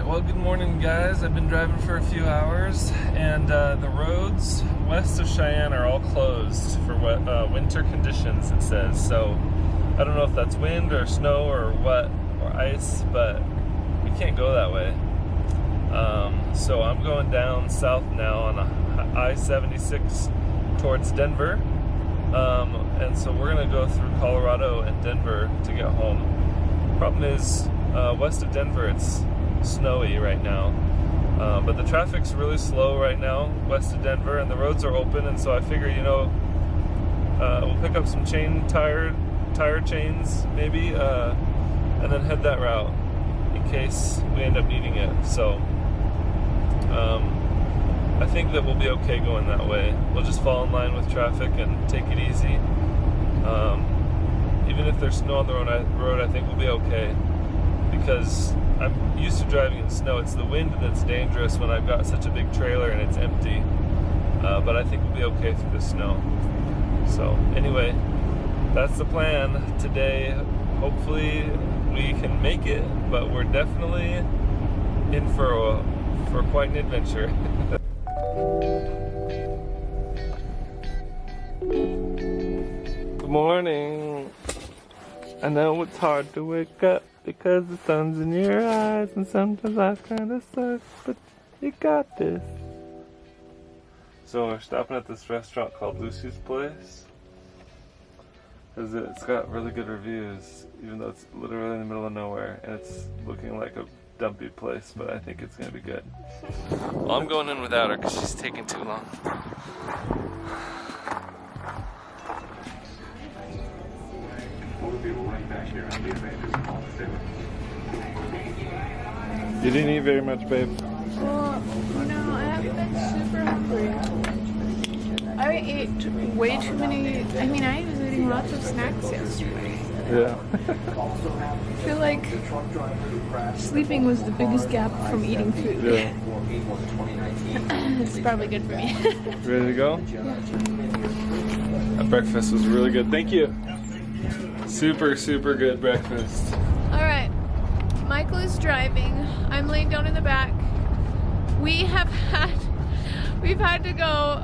Alright, well, good morning, guys. I've been driving for a few hours, and the roads west of Cheyenne are all closed for winter conditions, it says. So I don't know if that's wind or snow or what, or ice, but we can't go that way. So I'm going down south now on I-76 towards Denver. And so we're going to go through Colorado and Denver to get home. Problem is, west of Denver, it's snowy right now, but the traffic's really slow right now west of Denver, and the roads are open, and so I figure, you know, we'll pick up some tire chains maybe, and then head that route in case we end up needing it. So I think that we'll be okay going that way. We'll just fall in line with traffic and take it easy. Even if there's snow on the road, I think we'll be okay, because I'm used to driving in snow. It's the wind that's dangerous when I've got such a big trailer and it's empty. But I think we'll be okay through the snow. So anyway, that's the plan today. Hopefully we can make it, but we're definitely in for quite an adventure. Good morning. I know it's hard to wake up because the sun's in your eyes, and sometimes life kinda sucks, but you got this. So we're stopping at this restaurant called Lucy's Place, because it's got really good reviews, even though it's literally in the middle of nowhere, and it's looking like a dumpy place, but I think it's gonna be good. Well, I'm going in without her because she's taking too long. You didn't eat very much, babe. Well, no, I haven't been super hungry. I ate way too many. I mean, I was eating lots of snacks yesterday. Yeah. I feel like sleeping was the biggest gap from eating food. Yeah. It's probably good for me. Ready to go? Yeah. That breakfast was really good. Thank you. Super, super good breakfast. Alright, Michael is driving. I'm laying down in the back. We've had to go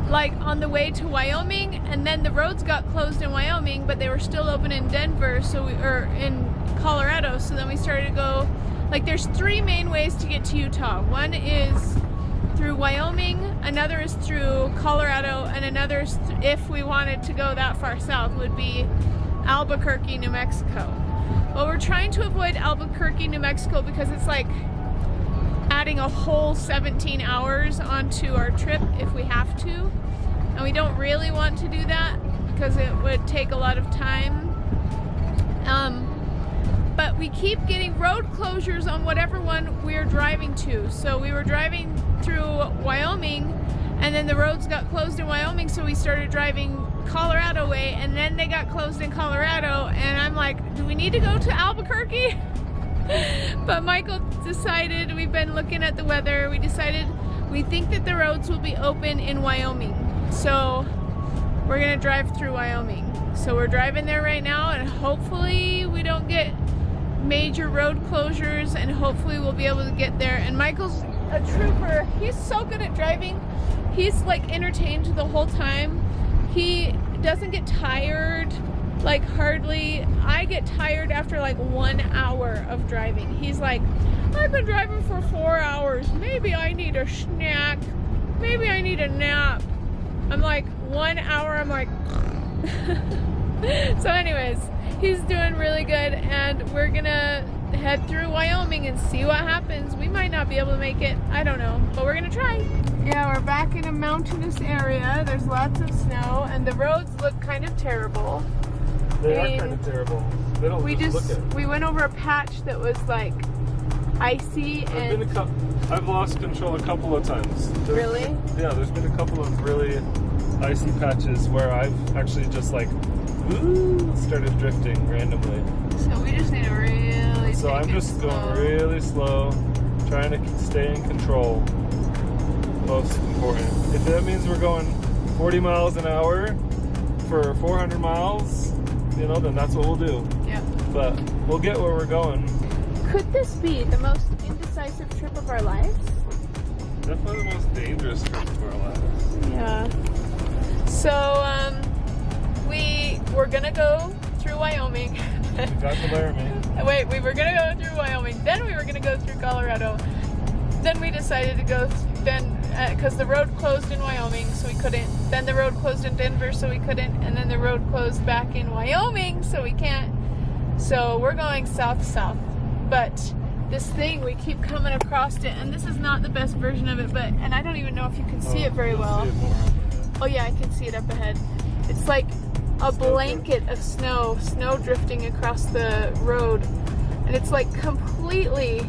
like on the way to Wyoming, and then the roads got closed in Wyoming, but they were still open in Denver, or in Colorado, so then we started to go, like, there's three main ways to get to Utah. One is through Wyoming, another is through Colorado, and another is, if we wanted to go that far south, would be Albuquerque, New Mexico. Well, we're trying to avoid Albuquerque, New Mexico, because it's like adding a whole 17 hours onto our trip if we have to, and we don't really want to do that because it would take a lot of time. But we keep getting road closures on whatever one we're driving to. So we were driving through Wyoming, and then the roads got closed in Wyoming, so we started driving Colorado way, and then they got closed in Colorado, and I'm like, do we need to go to Albuquerque? But Michael decided, we've been looking at the weather, we decided we think that the roads will be open in Wyoming, so we're gonna drive through Wyoming. So we're driving there right now, and hopefully we don't get major road closures, and hopefully we'll be able to get there. And Michael's a trooper. He's so good at driving. He's like entertained the whole time. He doesn't get tired, like hardly. I get tired after like 1 hour of driving. He's like, I've been driving for 4 hours. Maybe I need a snack. Maybe I need a nap. I'm like, 1 hour, I'm like, so anyways, he's doing really good, and we're gonna head through Wyoming and see what happens. We might not be able to make it, I don't know, but we're gonna try. Yeah, we're back in a mountainous area. There's lots of snow, and the roads look kind of terrible. They are kind of terrible. They don't we went over a patch that was like icy, and I've lost control a couple of times. Really? Yeah, there's been a couple of really icy patches where I've actually just like started drifting randomly. So we just need to really So I'm just going really slow, trying to stay in control. Most important. If that means we're going 40 miles an hour for 400 miles, you know, then that's what we'll do. Yeah. But we'll get where we're going. Could this be the most indecisive trip of our lives? Definitely the most dangerous trip of our lives. Yeah. So, we were gonna go through Wyoming. You got to Laramie. Wait, we were gonna go through Wyoming, then we were gonna go through Colorado. Then we decided to go, because the road closed in Wyoming, so we couldn't. Then the road closed in Denver, so we couldn't. And then the road closed back in Wyoming, so we can't. So we're going south-south. But this thing, we keep coming across it, and this is not the best version of it, and I don't even know if you can see it very well. See it more up ahead. Oh yeah, I can see it up ahead. It's like a blanket of snow drifting across the road, and it's like completely.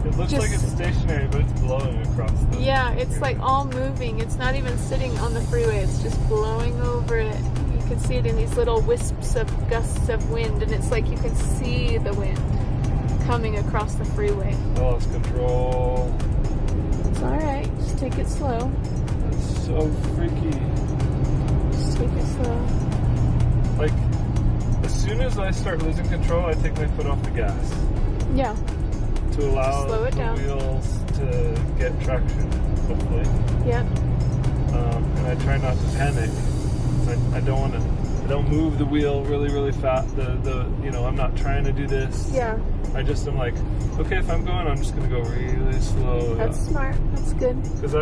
It looks like it's stationary, but it's blowing across the. Yeah, it's like all moving. It's not even sitting on the freeway. It's just blowing over it. You can see it in these little wisps of gusts of wind, and it's like you can see the wind coming across the freeway. I lost control. It's all right. Just take it slow. It's so freaky. Just take it slow. Like, as soon as I start losing control, I take my foot off the gas Yeah. to allow Slow it the down. wheels to get traction, hopefully. Yep. And I try not to panic. I don't want to. I don't move the wheel really fast. I'm not trying to do this. Yeah. I just am like, okay, if I'm going, I'm just gonna go really slow. That's smart. That's good. Because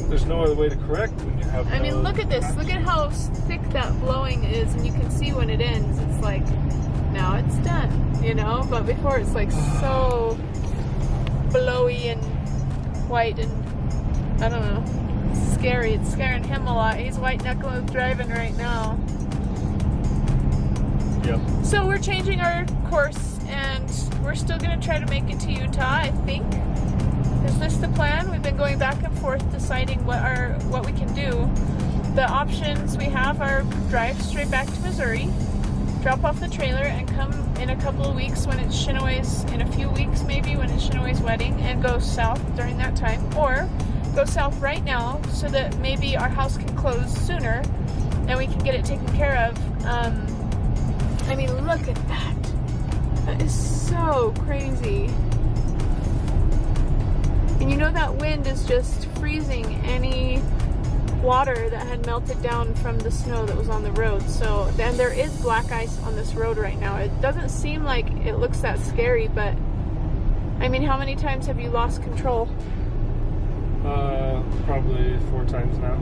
there's no other way to correct when you have. I mean, look at this. Look at how thick that blowing is, and you can see when it ends. It's like, now it's done, But before it's like so blowy and white, and I don't know. It's scary. It's scaring him a lot. He's white knuckle driving right now. Yep. So we're changing our course, and we're still gonna try to make it to Utah, I think. Is this the plan? We've been going back and forth deciding what we can do. The options we have are drive straight back to Missouri, drop off the trailer, and come in a couple of weeks when it's Shinaway's, in a few weeks maybe, when it's Shinaway's wedding, and go south during that time. Or go south right now so that maybe our house can close sooner and we can get it taken care of. I mean, look at that. That is so crazy. And that wind is just freezing any water that had melted down from the snow that was on the road. So then there is black ice on this road right now. It doesn't seem like it looks that scary, but I mean, how many times have you lost control? Probably 4 times now.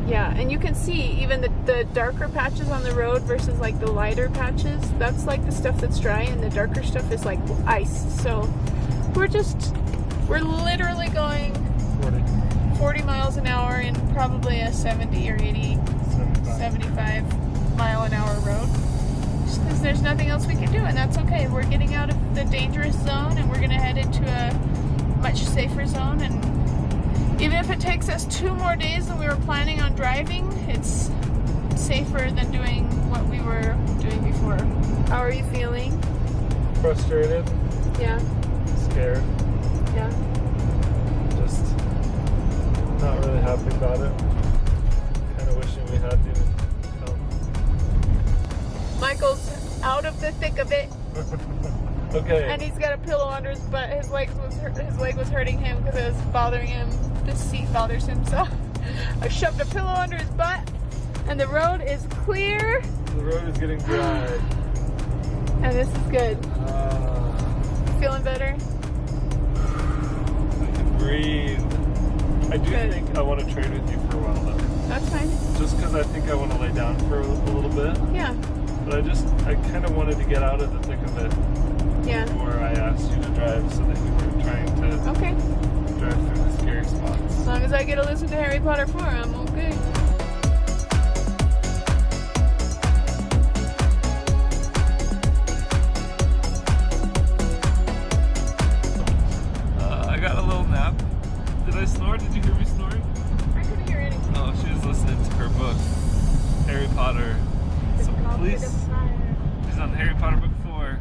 Yeah, and you can see even the darker patches on the road versus like the lighter patches. That's like the stuff that's dry, and the darker stuff is like ice. So we're literally going 40 miles an hour in probably a 70 or 80, 75 mile an hour road. Just because there's nothing else we can do, and that's okay. We're getting out of the dangerous zone, and we're gonna head into a much safer zone. And even if it takes us 2 more days than we were planning on driving, it's safer than doing what we were doing before. How are you feeling? Frustrated. Yeah. Scared. Yeah. Just not really happy about it. Kind of wishing we had to come. Michael's out of the thick of it. Okay. And he's got a pillow under his butt. His leg was hurting him because it was bothering him. The seat bothers him, so I shoved a pillow under his butt, and the road is clear. The road is getting dry. And this is good. Feeling better? I can breathe. I do think I want to trade with you for a while though. That's fine. Just because I think I want to lay down for a little bit. Yeah. But I kind of wanted to get out of the thick of it. Yeah. Before I asked you to drive, so that you weren't trying to drive through the scary spots. As long as I get to listen to Harry Potter 4, I'm okay. I got a little nap. Did I snore? Did you hear me snoring? I couldn't hear anything. Oh, she was listening to her book, Harry Potter. So please, she's on Harry Potter book 4.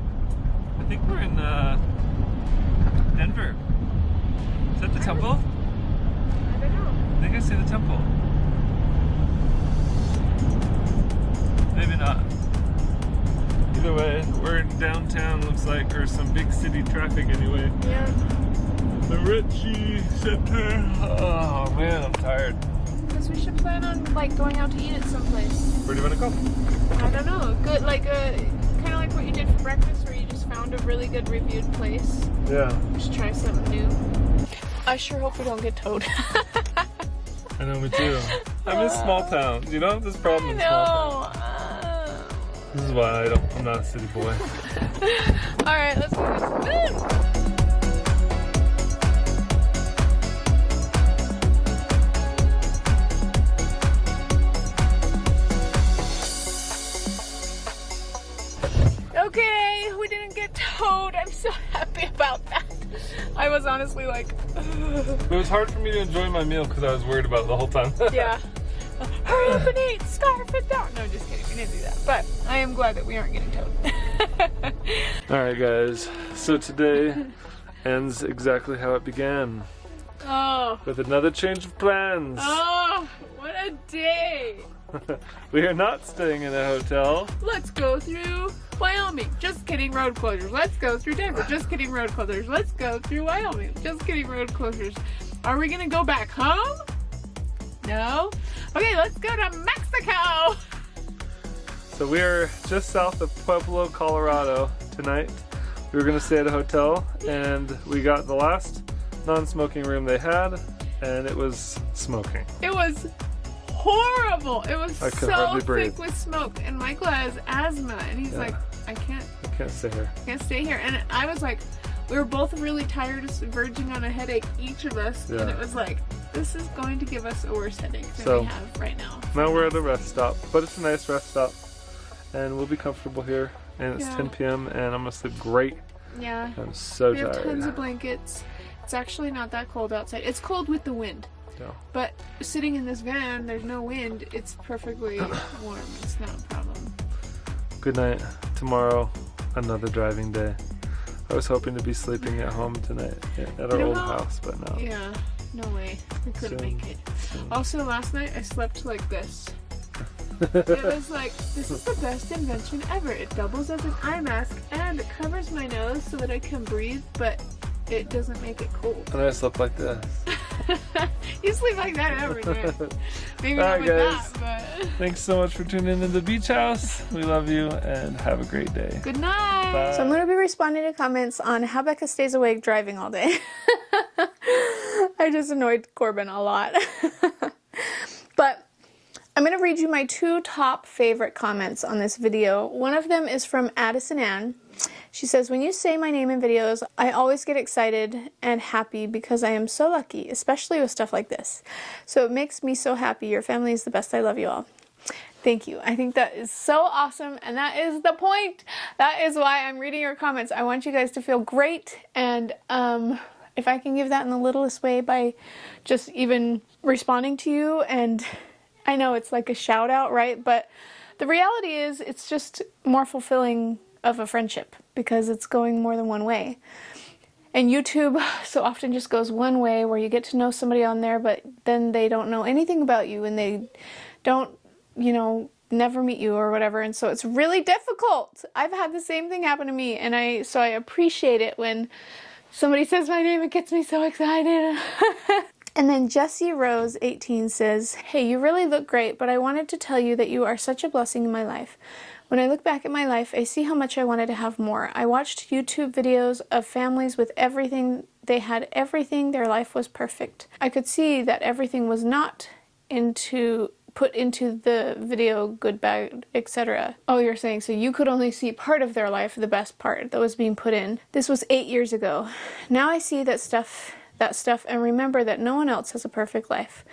I think we're in Denver. Is that the temple? I don't know. I think I see the temple. Maybe not. Either way, we're we're in downtown, looks like, or some big city traffic anyway. Yeah. The Ritchie Center. Oh man, I'm tired. Because we should plan on like going out to eat at some place. Where do you want to go? I don't know. Good, like kind of like what you did for breakfast, where you just found a really good reviewed place. Yeah. Just try something new. I sure hope we don't get towed. I know, me too. I miss small towns. You don't have this problem in small towns. This is why I'm not a city boy. Alright, let's go get some food. Okay, we didn't get towed. I'm so happy about that. I was honestly like, It was hard for me to enjoy my meal because I was worried about it the whole time. yeah. Hurry up and eat, Scarf it down. No, just kidding, we didn't do that. But I am glad that we aren't getting towed. Alright guys, so today ends exactly how it began. Oh. With another change of plans. Oh, what a day. We are not staying in a hotel. Let's go through Wyoming. Just kidding, road closures. Let's go through Denver. Just kidding, road closures. Let's go through Wyoming. Just kidding, road closures. Are we gonna go back home? No? Okay, let's go to Mexico. So we are just south of Pueblo, Colorado tonight. We were gonna stay at a hotel and we got the last non-smoking room they had and it was smoking. It was horrible. It was I could so hardly breathe. thick with smoke, and Michael has asthma, and he's like, I can't stay here. stay here. And I was like, we were both really tired, verging on a headache, each of us, and it was like, this is going to give us a worse headache than we have right now. Now we're at a rest stop, but it's a nice rest stop, and we'll be comfortable here. And it's 10 p.m. and I'm gonna sleep great. Yeah. I'm so tired. We have tons of tired. blankets. It's actually not that cold outside. It's cold with the wind. Yeah. But sitting in this van, there's no wind. It's perfectly warm. It's not a problem. Good night. Tomorrow, another driving day. I was hoping to be sleeping at home tonight at our old house, but no. Yeah, no way. We couldn't Soon. make it. Also, last night I slept like this. It was like, this is the best invention ever. It doubles as an eye mask and it covers my nose so that I can breathe, but it doesn't make it cold. And I slept like this. You sleep like that every day. Maybe All not right, with guys. that, but... Thanks so much for tuning in to the beach house. We love you and have a great day. Good night. Bye. So I'm going to be responding to comments on how Becca stays awake driving all day. I just annoyed Corbin a lot. But I'm going to read you my 2 top favorite comments on this video. One of them is from Addison Ann. She says, when you say my name in videos, I always get excited and happy because I am so lucky, especially with stuff like this. So it makes me so happy. Your family is the best. I love you all. Thank you. I think that is so awesome, and that is the point. That is why I'm reading your comments. I want you guys to feel great, and if I can give that in the littlest way by just even responding to you, and I know it's like a shout out, right? But the reality is it's just more fulfilling of a friendship because it's going more than one way. And YouTube so often just goes one way where you get to know somebody on there, but then they don't know anything about you and they don't, you know, never meet you or whatever. And so it's really difficult. I've had the same thing happen to me, and I appreciate it when somebody says my name. It gets me so excited. And then Jessie Rose 18 says, hey, you really look great, but I wanted to tell you that you are such a blessing in my life. When I look back at my life, I see how much I wanted to have more. I watched YouTube videos of families with everything. They had everything. Their life was perfect. I could see that everything was not put into the video, good, bad, etc. Oh, you're saying so you could only see part of their life, the best part that was being put in. This was 8 years ago. Now I see that stuff and remember that no one else has a perfect life.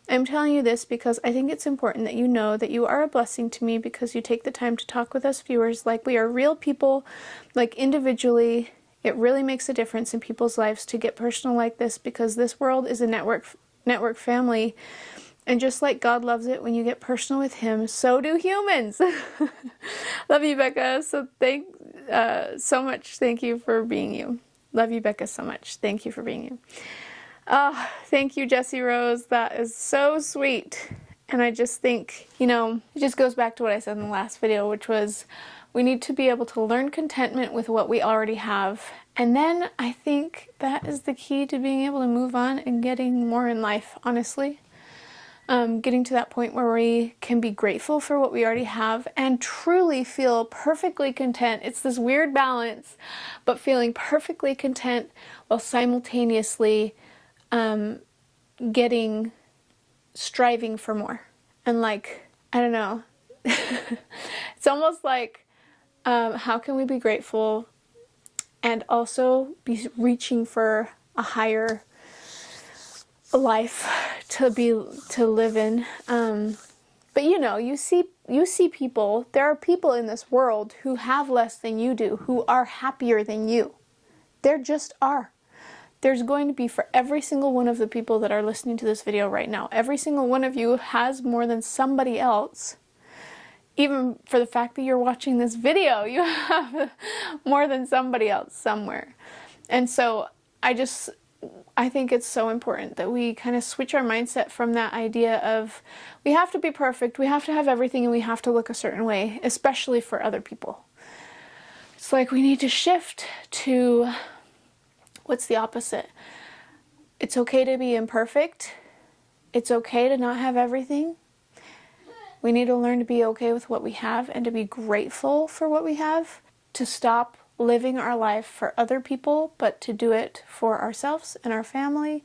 I'm telling you this because I think it's important that you know that you are a blessing to me because you take the time to talk with us viewers like we are real people, like individually. It really makes a difference in people's lives to get personal like this because this world is a network family. And just like God loves it when you get personal with Him, so do humans. Love you, Becca. So so much. Thank you for being you. Love you, Becca, so much. Thank you for being you. Oh, thank you, Jessie Rose. That is so sweet. And I just think, you know, it just goes back to what I said in the last video, which was we need to be able to learn contentment with what we already have. And then I think that is the key to being able to move on and getting more in life, honestly. Getting to that point where we can be grateful for what we already have and truly feel perfectly content. It's this weird balance, but feeling perfectly content while simultaneously striving for more. And like, I don't know, it's almost like, how can we be grateful and also be reaching for a higher life to live in? But you know, you see people, there are people in this world who have less than you do, who are happier than you. There just are. There's going to be, for every single one of the people that are listening to this video right now, every single one of you has more than somebody else. Even for the fact that you're watching this video, you have more than somebody else somewhere. And so I think it's so important that we kind of switch our mindset from that idea of we have to be perfect, we have to have everything, and we have to look a certain way, especially for other people. It's like we need to shift to, what's the opposite? It's okay to be imperfect. It's okay to not have everything. We need to learn to be okay with what we have and to be grateful for what we have, to stop living our life for other people, but to do it for ourselves and our family.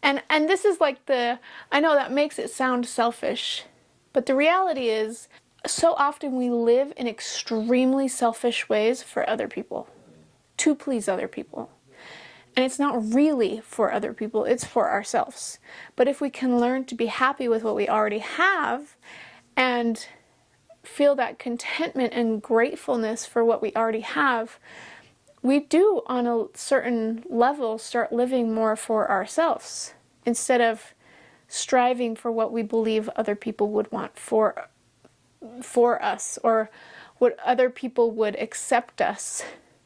And this is like I know that makes it sound selfish, but the reality is, so often we live in extremely selfish ways for other people, to please other people. And it's not really for other people, it's for ourselves. But if we can learn to be happy with what we already have and feel that contentment and gratefulness for what we already have, we do, on a certain level, start living more for ourselves instead of striving for what we believe other people would want for us, or what other people would accept us,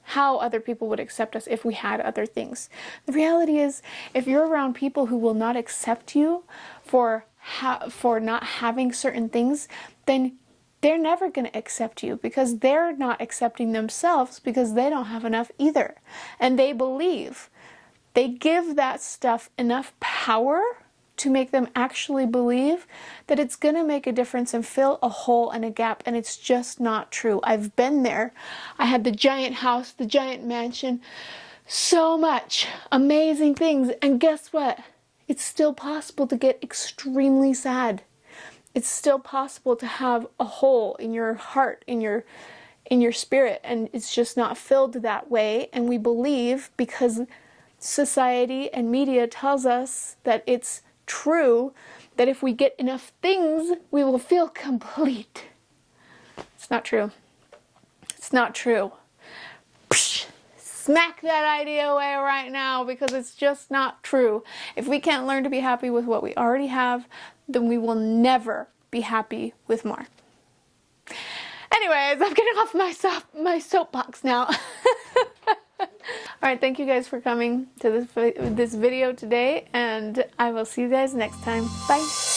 how other people would accept us if we had other things. The reality is, if you're around people who will not accept you for not having certain things, then they're never going to accept you, because they're not accepting themselves because they don't have enough either. And they give that stuff enough power to make them actually believe that it's going to make a difference and fill a hole and a gap, and it's just not true. I've been there. I had the giant house, the giant mansion, so much amazing things, and guess what? It's still possible to get extremely sad. It's still possible to have a hole in your heart, in your spirit, and it's just not filled that way. And we believe, because society and media tells us that it's true, that if we get enough things, we will feel complete. It's not true. It's not true. Psh, smack that idea away right now, because it's just not true. If we can't learn to be happy with what we already have, then we will never be happy with more. Anyways, I'm getting off my soapbox now. Alright, thank you guys for coming to this video today, and I will see you guys next time. Bye!